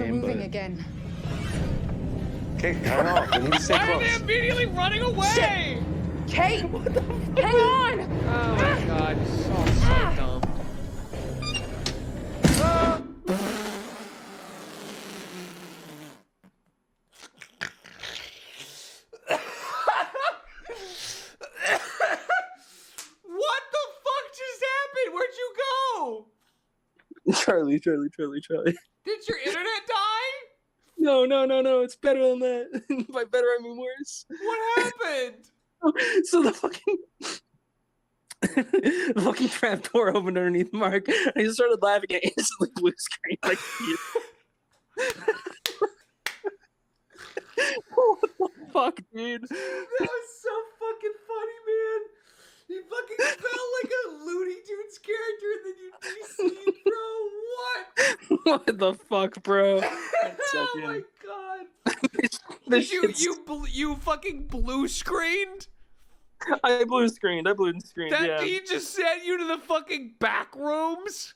game, moving but... again. Okay, hang on. We need to stay Why are close. they immediately running away? Kate! Hang on! Oh my god, so dumb. What the fuck just happened? Where'd you go? Charlie. Did your internet die? No. It's better than that. By better, I mean worse. What happened? So the fucking trap door opened underneath Mark. And I just started laughing and instantly blue screen. Like, what the fuck, dude? That was so fucking funny, man. You fucking felt like a Looney Tunes character and then you DC'd, bro. What? What the fuck, bro? Oh my god. This Did shit's- you fucking blue screened? I blue screened. That Yeah. he just sent you to the fucking back rooms?